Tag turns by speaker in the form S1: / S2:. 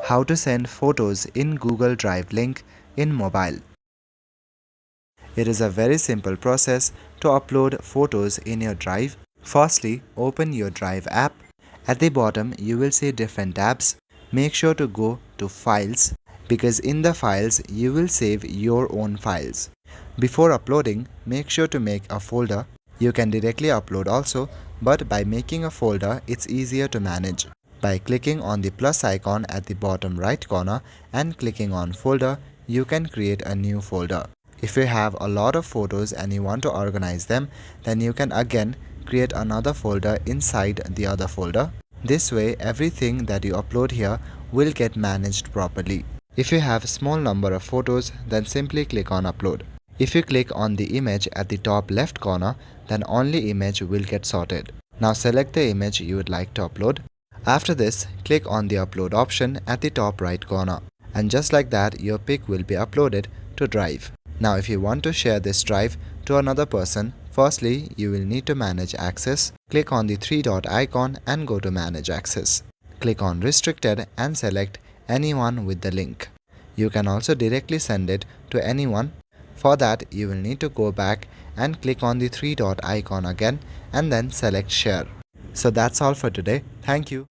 S1: How to send photos in Google Drive link in mobile. It is a very simple process to upload photos in your Drive. Firstly, open your Drive app. At the bottom, you will see different tabs. Make sure to go to Files because in the files, you will save your own files. Before uploading, make sure to make a folder. You can directly upload also, but by making a folder, it's easier to manage. By clicking on the plus icon at the bottom right corner and clicking on folder, you can create a new folder. If you have a lot of photos and you want to organize them, then you can again create another folder inside the other folder. This way, everything that you upload here will get managed properly. If you have a small number of photos, then simply click on upload. If you click on the image at the top left corner, then only image will get sorted. Now select the image you would like to upload. After this, click on the upload option at the top right corner. And just like that, your pic will be uploaded to Drive. Now if you want to share this Drive to another person, firstly, you will need to manage access. Click on the three dot icon and go to manage access. Click on restricted and select anyone with the link. You can also directly send it to anyone. For that, you will need to go back and click on the three dot icon again and then select share. So that's all for today. Thank you.